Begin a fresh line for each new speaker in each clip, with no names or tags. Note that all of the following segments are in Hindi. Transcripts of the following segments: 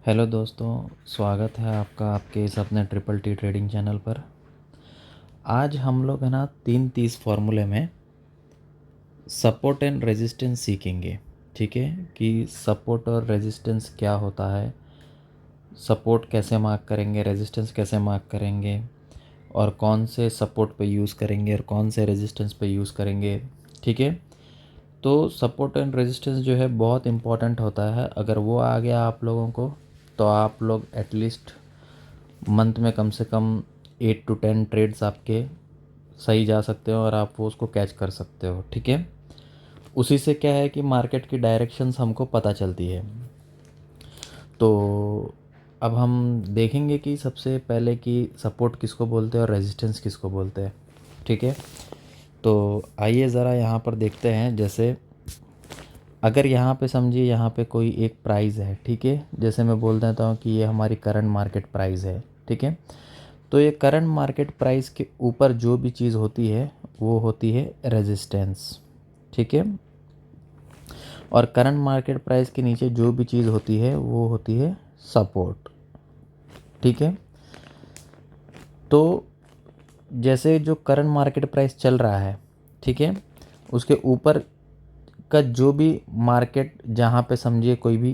हेलो दोस्तों, स्वागत है आपका आपके इस अपने ट्रिपल टी ट्रेडिंग चैनल पर। आज हम लोग है ना 330 फार्मूले में सपोर्ट एंड रेजिस्टेंस सीखेंगे। ठीक है कि सपोर्ट और रेजिस्टेंस क्या होता है, सपोर्ट कैसे मार्क करेंगे, रेजिस्टेंस कैसे मार्क करेंगे और कौन से सपोर्ट पे यूज़ करेंगे और कौन से रेजिस्टेंस पे यूज़ करेंगे। ठीक है, तो सपोर्ट एंड रेजिस्टेंस जो है बहुत इम्पॉर्टेंट होता है। अगर वो आ गया आप लोगों को तो आप लोग एटलीस्ट मंथ में कम से कम 8 to 10 ट्रेड्स आपके सही जा सकते हो और आप वो उसको कैच कर सकते हो। ठीक है, उसी से क्या है कि मार्केट की डायरेक्शंस हमको पता चलती है। तो अब हम देखेंगे कि सबसे पहले कि सपोर्ट किसको बोलते हैं और रेजिस्टेंस किसको बोलते हैं। ठीक है, तो आइए ज़रा यहाँ पर देखते हैं। जैसे अगर यहाँ पे समझिए, यहाँ पे कोई एक प्राइस है। ठीक है, जैसे मैं बोल देता हूँ कि ये हमारी करंट मार्केट प्राइस है। ठीक है, तो ये करंट मार्केट प्राइस के ऊपर जो भी चीज़ होती है वो होती है रेजिस्टेंस। ठीक है, और करंट मार्केट प्राइस के नीचे जो भी चीज़ होती है वो होती है सपोर्ट। ठीक है, तो जैसे जो करंट मार्केट प्राइस चल रहा है, ठीक है, उसके ऊपर का जो भी मार्केट, जहाँ पे समझिए कोई भी,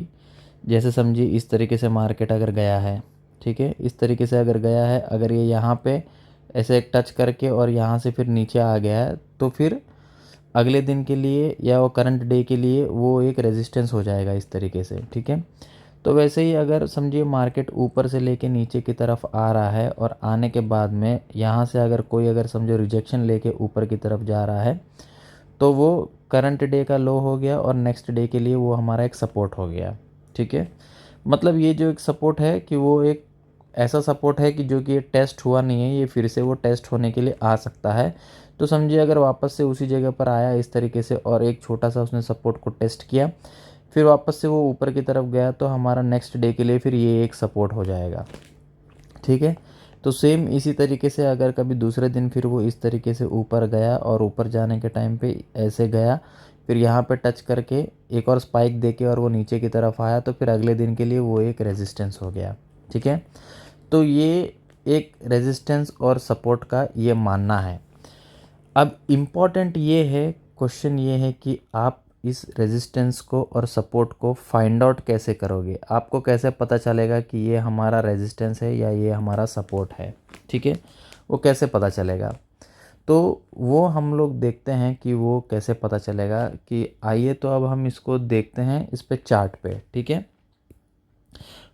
जैसे समझिए इस तरीके से मार्केट अगर गया है, ठीक है, इस तरीके से अगर गया है, अगर ये यहाँ पे ऐसे टच करके और यहाँ से फिर नीचे आ गया है, तो फिर अगले दिन के लिए या वो करंट डे के लिए वो एक रेजिस्टेंस हो जाएगा इस तरीके से। ठीक है, तो वैसे ही अगर समझिए मार्केट ऊपर से लेके नीचे की तरफ आ रहा है और आने के बाद में यहाँ से अगर कोई अगर समझो रिजेक्शन लेके ऊपर की तरफ जा रहा है, तो वो करंट डे का लो हो गया और नेक्स्ट डे के लिए वो हमारा एक सपोर्ट हो गया। ठीक है, मतलब ये जो एक सपोर्ट है कि वो एक ऐसा सपोर्ट है कि जो कि ये टेस्ट हुआ नहीं है, ये फिर से वो टेस्ट होने के लिए आ सकता है। तो समझिए अगर वापस से उसी जगह पर आया इस तरीके से और एक छोटा सा उसने सपोर्ट को टेस्ट किया, फिर वापस से वो ऊपर की तरफ गया, तो हमारा नेक्स्ट डे के लिए फिर ये एक सपोर्ट हो जाएगा। ठीक है, तो सेम इसी तरीके से अगर कभी दूसरे दिन फिर वो इस तरीके से ऊपर गया और ऊपर जाने के टाइम पे ऐसे गया, फिर यहाँ पे टच करके एक और स्पाइक देके और वो नीचे की तरफ आया, तो फिर अगले दिन के लिए वो एक रेजिस्टेंस हो गया। ठीक है, तो ये एक रेजिस्टेंस और सपोर्ट का ये मानना है। अब इम्पॉर्टेंट ये है, क्वेश्चन ये है कि आप इस रेजिस्टेंस को और सपोर्ट को फाइंड आउट कैसे करोगे, आपको कैसे पता चलेगा कि ये हमारा रेजिस्टेंस है या ये हमारा सपोर्ट है। ठीक है, वो कैसे पता चलेगा, तो वो हम लोग देखते हैं कि वो कैसे पता चलेगा। कि आइए तो अब हम इसको देखते हैं इस पे चार्ट पे। ठीक है,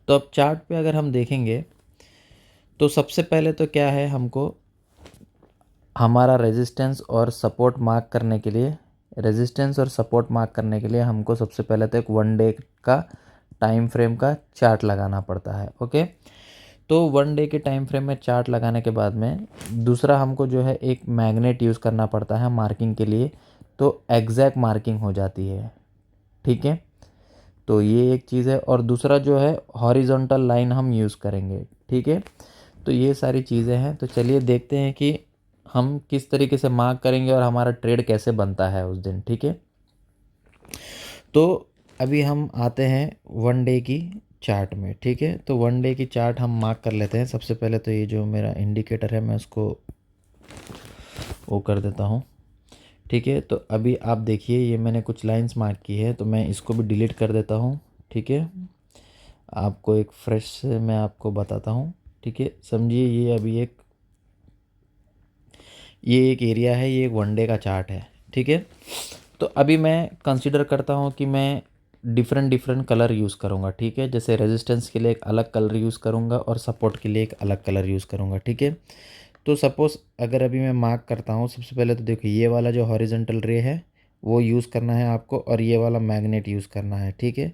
तो अब चार्ट पे अगर हम देखेंगे तो सबसे पहले तो क्या है, हमको हमारा रेजिस्टेंस और सपोर्ट मार्क करने के लिए, रेजिस्टेंस और सपोर्ट मार्क करने के लिए हमको सबसे पहले तो एक 1 डे का टाइम फ्रेम का चार्ट लगाना पड़ता है। ओके, तो 1 डे के टाइम फ्रेम में चार्ट लगाने के बाद में दूसरा हमको जो है एक मैग्नेट यूज़ करना पड़ता है मार्किंग के लिए, तो एग्जैक्ट मार्किंग हो जाती है। ठीक है, तो ये एक चीज़ है। और दूसरा जो है हॉरिजॉन्टल लाइन हम यूज़ करेंगे। ठीक है, तो ये सारी चीज़ें हैं। तो चलिए देखते हैं कि हम किस तरीके से मार्क करेंगे और हमारा ट्रेड कैसे बनता है उस दिन। ठीक है, तो अभी हम आते हैं 1 डे की चार्ट में। ठीक है, तो 1 डे की चार्ट हम मार्क कर लेते हैं। सबसे पहले तो ये जो मेरा इंडिकेटर है मैं उसको वो कर देता हूँ। ठीक है, तो अभी आप देखिए ये मैंने कुछ लाइंस मार्क की है, तो मैं इसको भी डिलीट कर देता हूँ। ठीक है, आपको एक फ्रेश से मैं आपको बताता हूँ। ठीक है, समझिए ये एक एरिया है, ये एक 1 डे का चार्ट है। ठीक है, तो अभी मैं कंसीडर करता हूँ कि मैं डिफरेंट डिफरेंट कलर यूज़ करूँगा। ठीक है, जैसे रेजिस्टेंस के लिए एक अलग कलर यूज़ करूँगा और सपोर्ट के लिए एक अलग कलर यूज़ करूँगा। ठीक है, तो सपोज़ अगर अभी मैं मार्क करता हूँ, सबसे पहले तो देखो ये वाला जो हॉरिजॉन्टल रे है वो यूज़ करना है आपको और ये वाला मैग्नेट यूज़ करना है। ठीक है,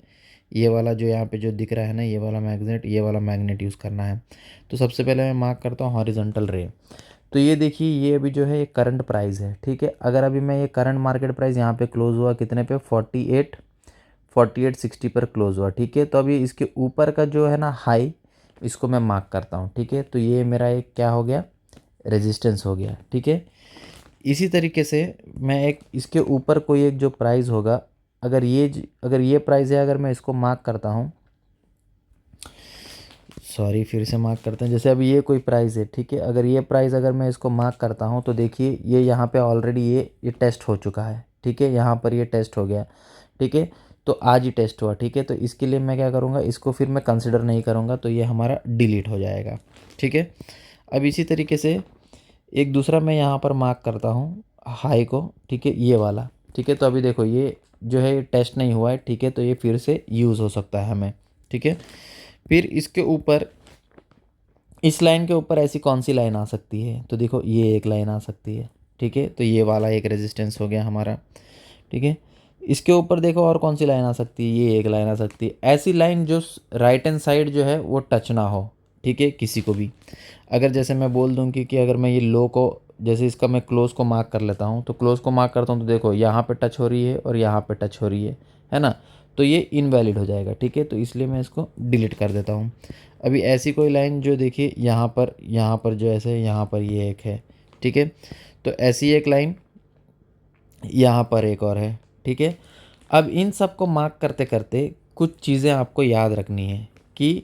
ये वाला जो यहाँ पे जो दिख रहा है ना, ये वाला मैग्नेट, ये वाला मैग्नेट यूज़ करना है। तो सबसे पहले मैं मार्क करता हूँ हॉरिजॉन्टल रे। तो ये देखिए ये अभी जो है ये करंट प्राइस है। ठीक है, अगर अभी मैं ये करंट मार्केट प्राइस यहाँ पे क्लोज हुआ कितने पे, 4860 पर क्लोज हुआ। ठीक है, तो अभी इसके ऊपर का जो है ना हाई, इसको मैं मार्क करता हूँ। ठीक है, तो ये मेरा एक क्या हो गया, रेजिस्टेंस हो गया। ठीक है, इसी तरीके से मैं एक इसके ऊपर कोई एक जो प्राइस होगा, अगर ये प्राइस है, अगर मैं इसको मार्क करता हूँ सॉरी, फिर से मार्क करते हैं। जैसे अभी ये कोई प्राइस है, ठीक है, अगर ये प्राइस अगर मैं इसको मार्क करता हूँ तो देखिए ये यहाँ पे ऑलरेडी ये टेस्ट हो चुका है, ठीक है, यहाँ पर ये टेस्ट हो गया, ठीक है, तो आज ही टेस्ट हुआ, ठीक है, तो इसके लिए मैं क्या करूँगा, इसको फिर मैं कंसिडर नहीं करूँगा, तो ये हमारा डिलीट हो जाएगा, ठीक है। अब इसी तरीके से एक दूसरा मैं यहाँ पर मार्क करता हूँ हाई को, ठीक है, ये वाला, ठीक है, तो अभी देखो ये जो है टेस्ट नहीं हुआ है, ठीक है, तो ये फिर से यूज़ हो सकता है हमें, ठीक है। फिर इसके ऊपर, इस लाइन के ऊपर ऐसी कौन सी लाइन आ सकती है, तो देखो ये एक लाइन आ सकती है, ठीक है, तो ये वाला एक रेजिस्टेंस हो गया हमारा, ठीक है। इसके ऊपर देखो और कौन सी लाइन आ सकती है, ये एक लाइन आ सकती है। ऐसी लाइन जो राइट हैंड साइड जो है वो टच ना हो, ठीक है, किसी को भी। अगर जैसे मैं बोल दूँ कि अगर मैं ये लो को, जैसे इसका मैं क्लोज को मार्क कर लेता हूँ, तो क्लोज को मार्क करता हूँ तो देखो यहाँ पे टच हो रही है और यहाँ पे टच हो रही है ना, तो ये इनवैलिड हो जाएगा, ठीक है, तो इसलिए मैं इसको डिलीट कर देता हूँ। अभी ऐसी कोई लाइन जो देखिए यहाँ पर जो ऐसे यहाँ पर ये एक है, ठीक है, तो ऐसी एक लाइन यहाँ पर एक और है, ठीक है। अब इन सब को मार्क करते करते कुछ चीज़ें आपको याद रखनी है कि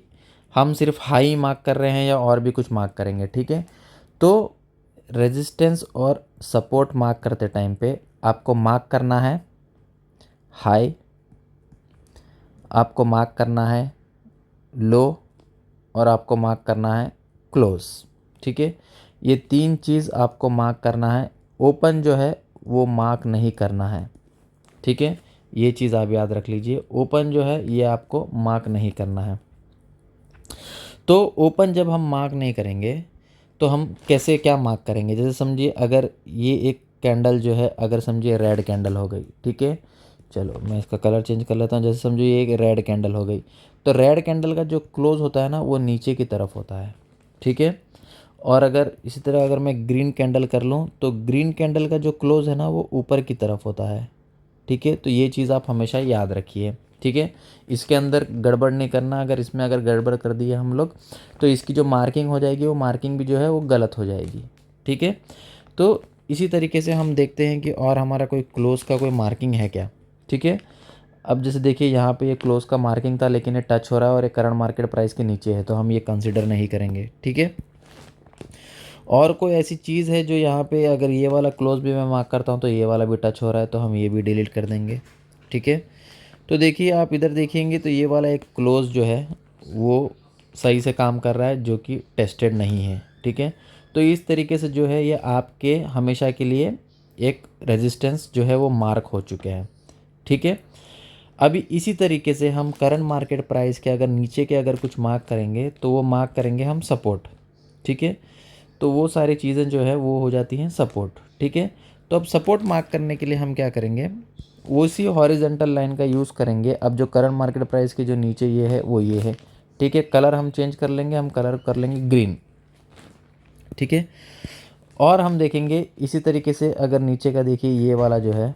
हम सिर्फ हाई मार्क कर रहे हैं या और भी कुछ मार्क करेंगे, ठीक है। तो रेजिस्टेंस और सपोर्ट मार्क करते टाइम पे आपको मार्क करना है हाई, आपको मार्क करना है लो, और आपको मार्क करना है क्लोज, ठीक है। ये तीन चीज़ आपको मार्क करना है। ओपन जो है वो मार्क नहीं करना है, ठीक है, ये चीज़ आप याद रख लीजिए। ओपन जो है ये आपको मार्क नहीं करना है। तो ओपन जब हम मार्क नहीं करेंगे तो हम कैसे क्या मार्क करेंगे, जैसे समझिए अगर ये एक कैंडल जो है, अगर समझिए रेड कैंडल हो गई, ठीक है, चलो मैं इसका कलर चेंज कर लेता हूँ। जैसे समझो ये एक रेड कैंडल हो गई, तो रेड कैंडल का जो क्लोज होता है ना वो नीचे की तरफ होता है, ठीक है। और अगर इसी तरह अगर मैं ग्रीन कैंडल कर लूँ तो ग्रीन कैंडल का जो क्लोज है ना वो ऊपर की तरफ होता है, ठीक है, तो ये चीज़ आप हमेशा याद रखिए, ठीक है। इसके अंदर गड़बड़ नहीं करना, अगर इसमें अगर गड़बड़ कर दिए हम लोग तो इसकी जो मार्किंग हो जाएगी वो मार्किंग भी जो है वो गलत हो जाएगी, ठीक है। तो इसी तरीके से हम देखते हैं कि और हमारा कोई क्लोज का कोई मार्किंग है क्या, ठीक है। अब जैसे देखिए यहाँ पे ये क्लोज का मार्किंग था लेकिन ये टच हो रहा है और ये करंट मार्केट प्राइस के नीचे है, तो हम ये कंसिडर नहीं करेंगे, ठीक है। और कोई ऐसी चीज़ है जो यहाँ पे अगर ये वाला क्लोज भी मैं मार्क करता हूँ तो ये वाला भी टच हो रहा है, तो हम ये भी डिलीट कर देंगे, ठीक है। तो देखिए आप इधर देखेंगे तो ये वाला एक क्लोज जो है वो सही से काम कर रहा है, जो कि टेस्टेड नहीं है, ठीक है। तो इस तरीके से जो है ये आपके हमेशा के लिए एक रेजिस्टेंस जो है वो मार्क हो चुके हैं, ठीक है। अभी इसी तरीके से हम करंट मार्केट प्राइस के अगर नीचे के अगर कुछ मार्क करेंगे तो वो मार्क करेंगे हम सपोर्ट, ठीक है। तो वो सारी चीज़ें जो है वो हो जाती हैं सपोर्ट, ठीक है। तो अब सपोर्ट मार्क करने के लिए हम क्या करेंगे, उसी हॉरिजेंटल लाइन का यूज़ करेंगे। अब जो करंट मार्केट प्राइस के जो नीचे ये है वो ये है, ठीक है। कलर हम चेंज कर लेंगे, हम कलर कर लेंगे ग्रीन, ठीक है। और हम देखेंगे इसी तरीके से अगर नीचे का देखिए ये वाला जो है,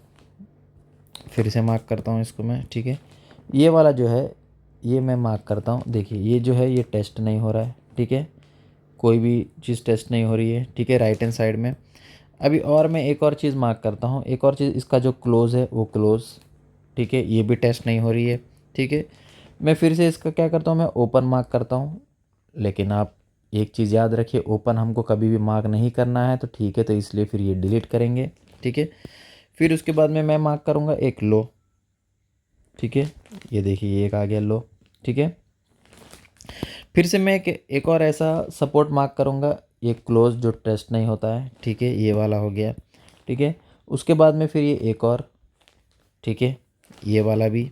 फिर से मार्क करता हूँ इसको मैं, ठीक है, ये वाला जो है ये मैं मार्क करता हूँ। देखिए ये जो है ये टेस्ट नहीं हो रहा है, ठीक है, कोई भी चीज़ टेस्ट नहीं हो रही है, ठीक है, राइट हैंड साइड में। अभी और मैं एक और चीज़ मार्क करता हूँ, एक और चीज़, इसका जो क्लोज़ है वो क्लोज़, ठीक है, ये भी टेस्ट नहीं हो रही है, ठीक है। मैं फिर से इसका क्या करता हूँ, मैं ओपन मार्क करता हूँ। लेकिन आप एक चीज़ याद रखिए, ओपन हमको कभी भी मार्क नहीं करना है, तो ठीक है, तो इसलिए फिर ये डिलीट करेंगे, ठीक है। फिर उसके बाद में मैं मार्क करूँगा एक लो, ठीक है, ये देखिए ये एक आ गया लो, ठीक है। फिर से मैं एक और ऐसा सपोर्ट मार्क करूँगा, ये क्लोज जो टेस्ट नहीं होता है, ठीक है, ये वाला हो गया, ठीक है। उसके बाद में फिर ये एक और, ठीक है, ये वाला भी।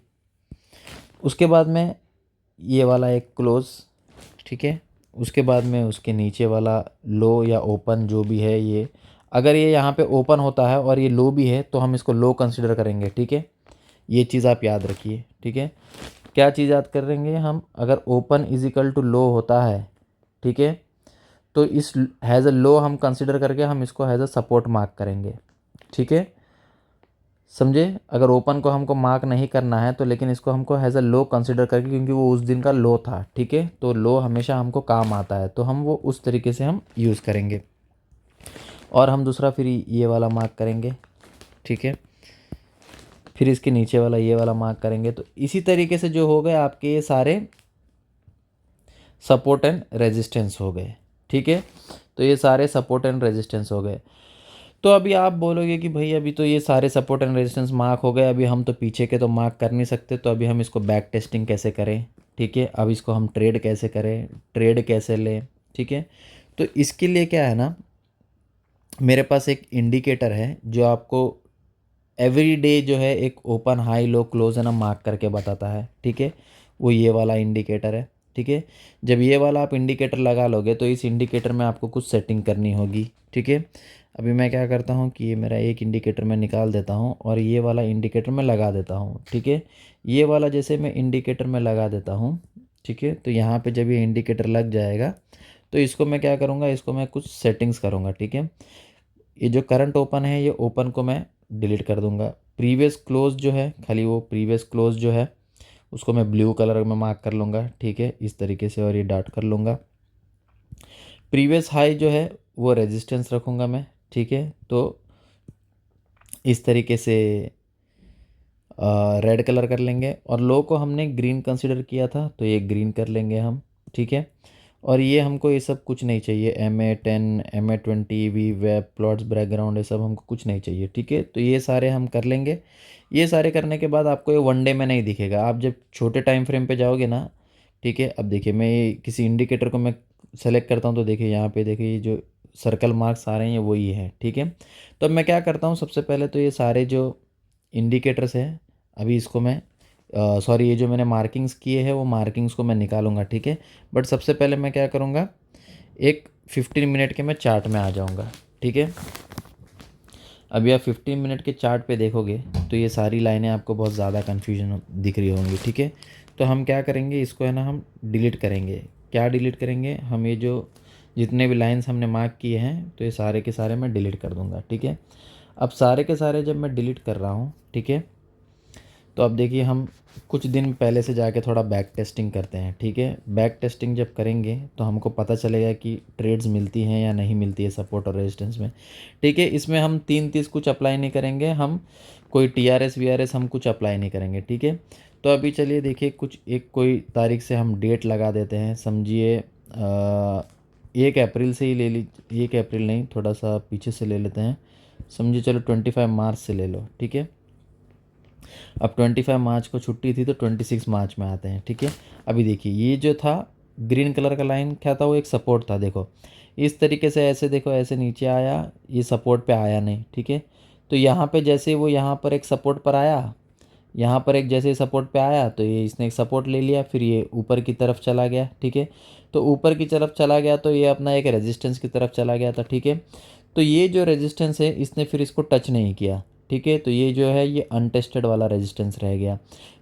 उसके बाद में ये वाला एक क्लोज, ठीक है। उसके बाद में उसके नीचे वाला लो या ओपन जो भी है, ये अगर ये यहाँ पे ओपन होता है और ये लो भी है तो हम इसको लो कंसिडर करेंगे, ठीक है। ये चीज़ आप याद रखिए, ठीक है। क्या चीज़ याद करेंगे हम, अगर open is equal to low होता है, ठीक है, तो इस हैज़ अ लो हम कंसिडर करके हम इसको हैज़ अ सपोर्ट मार्क करेंगे, ठीक है, समझे। अगर ओपन को हमको मार्क नहीं करना है तो लेकिन इसको हमको हैज़ अ लो कंसिडर करके, क्योंकि वो उस दिन का लो था, ठीक है, तो लो हमेशा हमको काम आता है, तो हम वो उस तरीके से हम यूज़ करेंगे। और हम दूसरा फिर ये वाला मार्क करेंगे, ठीक है, फिर इसके नीचे वाला ये वाला मार्क करेंगे। तो इसी तरीके से जो हो गए आपके ये सारे सपोर्ट एंड रेजिस्टेंस हो गए, ठीक है। तो ये सारे सपोर्ट एंड रेजिस्टेंस हो गए। तो अभी आप बोलोगे कि भाई अभी तो ये सारे सपोर्ट एंड रेजिस्टेंस मार्क हो गए, अभी हम तो पीछे के तो मार्क कर नहीं सकते, तो अभी हम इसको बैक टेस्टिंग कैसे करें, ठीक है। अब इसको हम ट्रेड कैसे करें, ट्रेड कैसे लें, ठीक है। तो इसके लिए क्या है ना, मेरे पास एक इंडिकेटर है जो आपको एवरी डे जो है एक ओपन हाई लो क्लोज है ना मार्क करके बताता है, ठीक है। वो ये वाला इंडिकेटर है, ठीक है। जब ये वाला आप इंडिकेटर लगा लोगे तो इस इंडिकेटर में आपको कुछ सेटिंग करनी होगी, ठीक है। अभी मैं क्या करता हूँ कि ये मेरा एक इंडिकेटर मैं निकाल देता हूँ और ये वाला इंडिकेटर मैं लगा देता हूँ, ठीक है। ये वाला जैसे मैं इंडिकेटर में लगा देता हूँ, ठीक है। तो यहाँ पे जब ये इंडिकेटर लग जाएगा तो इसको मैं क्या करूँगा, इसको मैं कुछ सेटिंग्स करूँगा, ठीक है। ये जो करंट ओपन है ये ओपन को मैं डिलीट कर दूंगा। प्रीवियस क्लोज जो है, खाली वो प्रीवियस क्लोज जो है उसको मैं ब्लू कलर में मार्क कर लूँगा, ठीक है, इस तरीके से, और ये डॉट कर लूँगा। प्रीवियस हाई जो है वो रेजिस्टेंस रखूँगा मैं, ठीक है। तो इस तरीके से रेड कलर कर लेंगे, और लो को हमने ग्रीन कंसिडर किया था तो ये ग्रीन कर लेंगे हम, ठीक है। और ये हमको ये सब कुछ नहीं चाहिए, MA10 MA20 we web plots background, ये सब हमको कुछ नहीं चाहिए, ठीक है। तो ये सारे हम कर लेंगे। ये सारे करने के बाद आपको ये वन डे में नहीं दिखेगा, आप जब छोटे टाइम फ्रेम पे जाओगे ना, ठीक है। अब देखिए मैं ये किसी इंडिकेटर को मैं सेलेक्ट करता हूँ तो देखिए यहाँ पे देखिए ये जो सर्कल मार्क्स आ रहे हैं वो ये हैं, ठीक है। तो अब मैं क्या करता हूँ, सबसे पहले तो ये सारे जो इंडिकेटर्स हैं अभी इसको मैं सॉरी ये जो मैंने मार्किंग्स किए हैं वो मार्किंग्स को मैं निकालूंगा, ठीक है। बट सबसे पहले मैं क्या करूँगा, एक 15 मिनट के मैं चार्ट में आ जाऊँगा, ठीक है। अभी आप 15 मिनट के चार्ट पे देखोगे तो ये सारी लाइनें आपको बहुत ज़्यादा कन्फ्यूजन दिख रही होंगी, ठीक है। तो हम क्या करेंगे, इसको है ना हम डिलीट करेंगे। क्या डिलीट करेंगे, हम ये जो जितने भी लाइन्स हमने मार्क किए हैं तो ये सारे के सारे मैं डिलीट कर दूँगा, ठीक है। अब सारे के सारे जब मैं डिलीट कर रहा हूँ, ठीक है, तो अब देखिए हम कुछ दिन पहले से जाके थोड़ा बैक टेस्टिंग करते हैं, ठीक है। बैक टेस्टिंग जब करेंगे तो हमको पता चलेगा कि ट्रेड्स मिलती हैं या नहीं मिलती है सपोर्ट और रेजिस्टेंस में, ठीक है। इसमें हम 3 30 कुछ अप्लाई नहीं करेंगे, हम कोई TRS VRS हम कुछ अप्लाई नहीं करेंगे, ठीक है। तो अभी चलिए देखिए कुछ एक कोई तारीख से हम डेट लगा देते हैं, समझिए 1 अप्रैल से ही ले ली, 1 अप्रैल नहीं, थोड़ा सा पीछे से ले लेते हैं, समझिए चलो 25 मार्च से ले लो, ठीक है। अब 25 मार्च को छुट्टी थी तो 26 मार्च में आते हैं, ठीक है। अभी देखिए ये जो था ग्रीन कलर का लाइन क्या था, वो एक सपोर्ट था, देखो इस तरीके से, ऐसे देखो ऐसे नीचे आया, ये सपोर्ट पे आया नहीं, ठीक है। तो यहाँ पे जैसे वो यहाँ पर एक सपोर्ट पर आया, यहाँ पर एक जैसे सपोर्ट पे आया तो ये इसने एक सपोर्ट ले लिया, फिर ये ऊपर की तरफ चला गया, ठीक है। तो ऊपर की तरफ चला गया तो ये अपना एक रेजिस्टेंस की तरफ चला गया था, ठीक है। तो ये जो रेजिस्टेंस है इसने फिर इसको टच नहीं किया, ठीक है। तो ये जो है ये अनटेस्टेड वाला रेजिस्टेंस रह गया।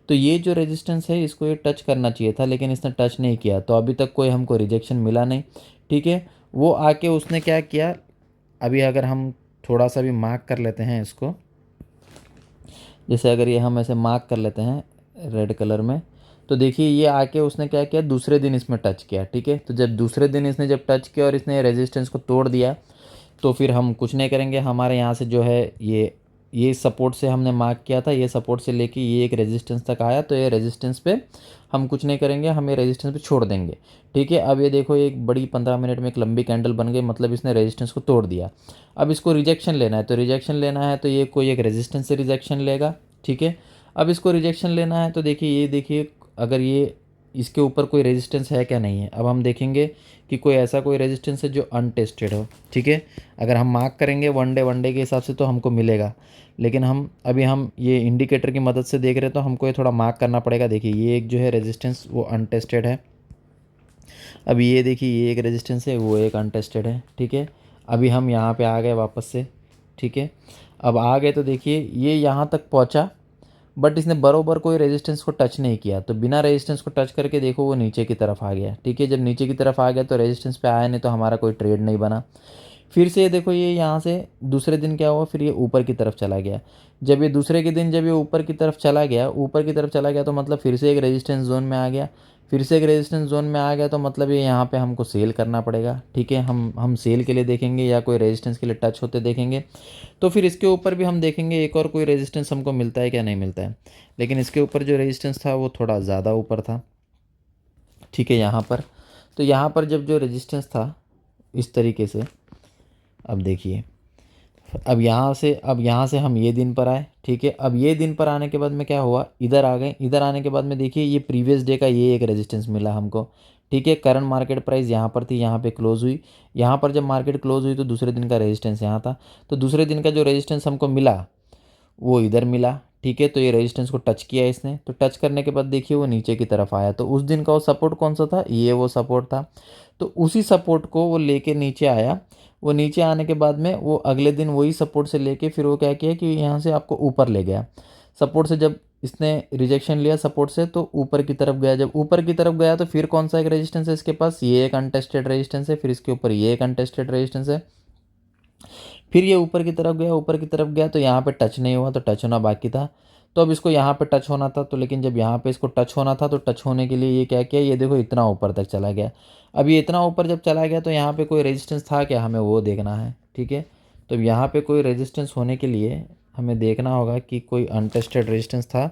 तो ये जो रेजिस्टेंस है इसको ये टच करना चाहिए था लेकिन इसने टच नहीं किया, तो अभी तक कोई हमको रिजेक्शन मिला नहीं, ठीक है। वो आके उसने क्या किया, अभी अगर हम थोड़ा सा भी मार्क कर लेते हैं इसको, जैसे अगर ये हम ऐसे मार्क कर लेते हैं रेड कलर में, तो देखिए ये आके उसने क्या किया, दूसरे दिन इसमें टच किया, ठीक है। तो जब दूसरे दिन इसने जब टच किया और इसने रेजिस्टेंस को तोड़ दिया तो फिर हम कुछ नहीं करेंगे, हमारे यहाँ से जो है ये सपोर्ट से हमने मार्क किया था, ये सपोर्ट से लेके ये एक रेजिस्टेंस तक आया, तो ये रेजिस्टेंस पे हम कुछ नहीं करेंगे, हम ये रेजिस्टेंस पे छोड़ देंगे, ठीक है। अब ये देखो एक बड़ी 15 मिनट में एक लंबी कैंडल बन गई, मतलब इसने रेजिस्टेंस को तोड़ दिया। अब इसको रिजेक्शन लेना है, तो रिजेक्शन लेना है तो ये कोई एक रेजिस्टेंस से रिजेक्शन लेगा, ठीक है। अब इसको रिजेक्शन लेना है तो देखिए ये देखिए अगर ये इसके ऊपर कोई रेजिस्टेंस है क्या नहीं है। अब हम देखेंगे कि कोई ऐसा कोई रेजिस्टेंस है जो अनटेस्टेड हो, ठीक है। अगर हम मार्क करेंगे वन डे के हिसाब से तो हमको मिलेगा, लेकिन हम ये इंडिकेटर की मदद से देख रहे हैं तो हमको ये थोड़ा मार्क करना पड़ेगा। देखिए ये एक जो है रेजिस्टेंस वो अनटेस्टेड है, अभी ये देखिए ये एक रेजिस्टेंस है वो एक अनटेस्टेड है, ठीक है। अभी हम यहाँ पे आ गए वापस से, ठीक है। अब आ गए तो देखिए ये यहाँ तक पहुँचा बट इसने बरोबर कोई रेजिस्टेंस को टच नहीं किया, तो बिना रेजिस्टेंस को टच करके देखो वो नीचे की तरफ आ गया, ठीक है। जब नीचे की तरफ आ गया तो रेजिस्टेंस पे आया नहीं तो हमारा कोई ट्रेड नहीं बना। फिर से ये देखो ये यहाँ से दूसरे दिन क्या हुआ, फिर ये ऊपर की तरफ चला गया। जब ये दूसरे के दिन जब ये ऊपर की तरफ चला गया, ऊपर की तरफ चला गया तो मतलब फिर से एक रेजिस्टेंस जोन में आ गया, फिर से एक रेजिस्टेंस जोन में आ गया तो मतलब ये यहाँ पे हमको सेल करना पड़ेगा, ठीक है। हम सेल के लिए देखेंगे या कोई रेजिस्टेंस के लिए टच होते देखेंगे, तो फिर इसके ऊपर भी हम देखेंगे एक और कोई रेजिस्टेंस हमको मिलता है क्या नहीं मिलता है। लेकिन इसके ऊपर जो रेजिस्टेंस था वो थोड़ा ज़्यादा ऊपर था, ठीक है, यहाँ पर। तो यहाँ पर जब जो रेजिस्टेंस था इस तरीके से, अब देखिए, अब यहाँ से हम ये दिन पर आए, ठीक है। अब ये दिन पर आने के बाद में क्या हुआ, इधर आ गए। इधर आने के बाद में देखिए ये प्रीवियस डे का ये एक रेजिस्टेंस मिला हमको, ठीक है। करंट मार्केट प्राइस यहाँ पर थी, यहाँ पे क्लोज हुई। यहाँ पर जब मार्केट क्लोज हुई तो दूसरे दिन का रेजिस्टेंस यहाँ था। तो दूसरे दिन का जो रेजिस्टेंस हमको मिला वो इधर मिला, ठीक है। तो ये रेजिस्टेंस को टच किया इसने, तो टच करने के बाद देखिए वो नीचे की तरफ आया। तो उस दिन का वो सपोर्ट कौन सा था, ये वो सपोर्ट था। तो उसी सपोर्ट को वो लेके नीचे आया। वो नीचे आने के बाद में वो अगले दिन वही सपोर्ट से लेके फिर वो क्या किया कि यहाँ से आपको ऊपर ले गया। सपोर्ट से जब इसने रिजेक्शन लिया सपोर्ट से तो ऊपर की तरफ गया। जब ऊपर की तरफ गया तो फिर कौन सा एक रेजिस्टेंस है इसके पास, ये एक अनटेस्टेड रेजिस्टेंस है। फिर इसके ऊपर ये एक अनटेस्टेड रेजिस्टेंस है। फिर ये ऊपर की तरफ गया, ऊपर की तरफ गया तो यहाँ पे टच नहीं हुआ, तो टच होना बाकी था। तो अब इसको यहाँ पे टच होना था, तो लेकिन जब यहाँ पे इसको टच होना था तो टच होने के लिए ये क्या किया, ये देखो इतना ऊपर तक चला गया। अब ये इतना ऊपर जब चला गया तो यहाँ पे कोई रेजिस्टेंस था क्या, हमें वो देखना है, ठीक है। तो यहाँ पे कोई रेजिस्टेंस होने के लिए हमें देखना होगा कि कोई अनटेस्टेड रेजिस्टेंस था।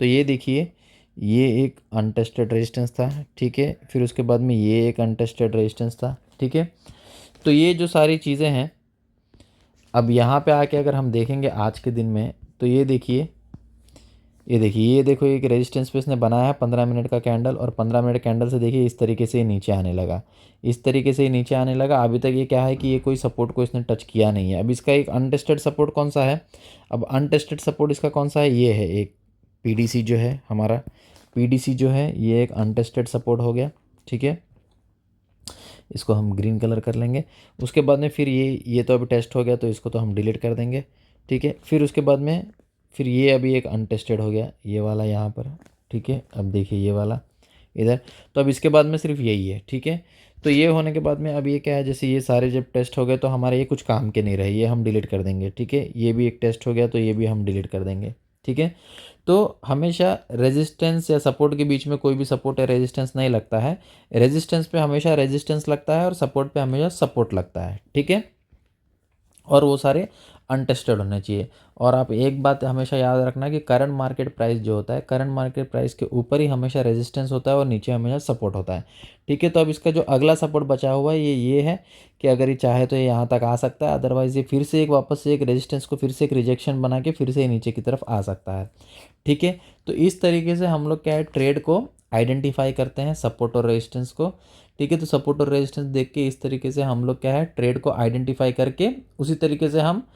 तो ये देखिए ये एक अनटेस्टेड रेजिस्टेंस था, ठीक है। फिर उसके बाद में ये एक अनटेस्टेड रेजिस्टेंस था, ठीक है। तो ये जो सारी चीज़ें हैं, अब यहाँ पे आके अगर हम देखेंगे आज के दिन में तो ये देखिए, ये देखो एक रेजिस्टेंस पे इसने बनाया है 15 मिनट का कैंडल, और 15 मिनट कैंडल से देखिए इस तरीके से ये नीचे आने लगा, इस तरीके से ये नीचे आने लगा। अभी तक ये क्या है कि ये कोई सपोर्ट को इसने टच किया नहीं है। अब इसका एक अनटेस्टेड सपोर्ट कौन सा है, अब अनटेस्टेड सपोर्ट इसका कौन सा है, ये है एक पीडीसी जो है हमारा, पीडीसी जो है ये एक अनटेस्टेड सपोर्ट हो गया, ठीक है। इसको हम ग्रीन कलर कर लेंगे। उसके बाद में फिर ये तो अभी टेस्ट हो गया तो इसको तो हम डिलीट कर देंगे, ठीक है। फिर उसके बाद में फिर ये अभी एक अनटेस्टेड हो गया, ये वाला यहाँ पर, ठीक है। अब देखिए ये वाला इधर, तो अब इसके बाद में सिर्फ यही है, ठीक है। तो ये होने के बाद में अब ये क्या है, जैसे ये सारे जब टेस्ट हो गए तो हमारे ये कुछ काम के नहीं रहे, ये हम डिलीट कर देंगे, ठीक है। ये भी एक टेस्ट हो गया तो ये भी हम डिलीट कर देंगे, ठीक है। तो हमेशा रेजिस्टेंस या सपोर्ट के बीच में कोई भी सपोर्ट या रेजिस्टेंस नहीं लगता है। रेजिस्टेंस पे हमेशा रेजिस्टेंस लगता है और सपोर्ट पे हमेशा सपोर्ट लगता है, ठीक है। और वो सारे अनटेस्टेड होने चाहिए। और आप एक बात हमेशा याद रखना कि करंट मार्केट प्राइस जो होता है, करंट मार्केट प्राइस के ऊपर ही हमेशा रेजिस्टेंस होता है और नीचे हमेशा सपोर्ट होता है, ठीक है। तो अब इसका जो अगला सपोर्ट बचा हुआ है ये है कि अगर ये चाहे तो ये यहाँ तक आ सकता है, अदरवाइज़ ये फिर से एक वापस से एक रेजिस्टेंस को फिर से एक रिजेक्शन बना के फिर से ये नीचे की तरफ आ सकता है, ठीक है। तो इस तरीके से हम लोग क्या है ट्रेड को आइडेंटिफाई करते हैं, सपोर्ट और रेजिस्टेंस को, ठीक है। तो सपोर्ट और रेजिस्टेंस देख के इस तरीके से हम लोग क्या है ट्रेड को आइडेंटिफाई करके उसी तरीके से हम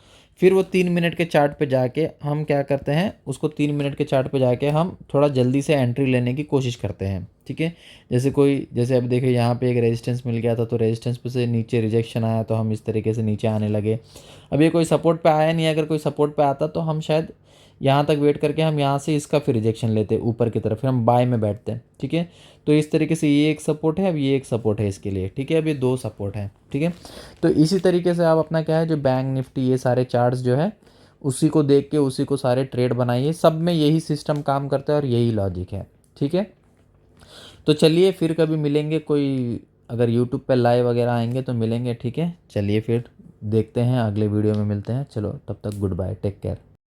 फिर वो 3 मिनट के चार्ट पे जाके हम क्या करते हैं, उसको 3 मिनट के चार्ट पे जाके हम थोड़ा जल्दी से एंट्री लेने की कोशिश करते हैं, ठीक है। जैसे अब देखिए यहाँ पे एक रेजिस्टेंस मिल गया था तो रेजिस्टेंस पे से नीचे रिजेक्शन आया तो हम इस तरीके से नीचे आने लगे। अब ये कोई सपोर्ट पे आया नहीं, अगर कोई सपोर्ट पे आता तो हम शायद यहाँ तक वेट करके हम यहाँ से इसका फिर रिजेक्शन लेते ऊपर की तरफ, फिर हम बाय में बैठते हैं, ठीक है। तो इस तरीके से ये एक सपोर्ट है, अब ये एक सपोर्ट है इसके लिए, ठीक है। अब ये दो सपोर्ट है, ठीक है। तो इसी तरीके से आप अपना क्या है जो बैंक निफ्टी ये सारे चार्ट्स जो है उसी को देख के उसी को सारे ट्रेड बनाइए, सब में यही सिस्टम काम करता है और यही लॉजिक है, ठीक है। तो चलिए फिर कभी मिलेंगे, कोई अगर यूट्यूब पे लाइव वगैरह आएंगे तो मिलेंगे, ठीक है। चलिए फिर देखते हैं, अगले वीडियो में मिलते हैं। चलो तब तक गुड बाय, टेक केयर।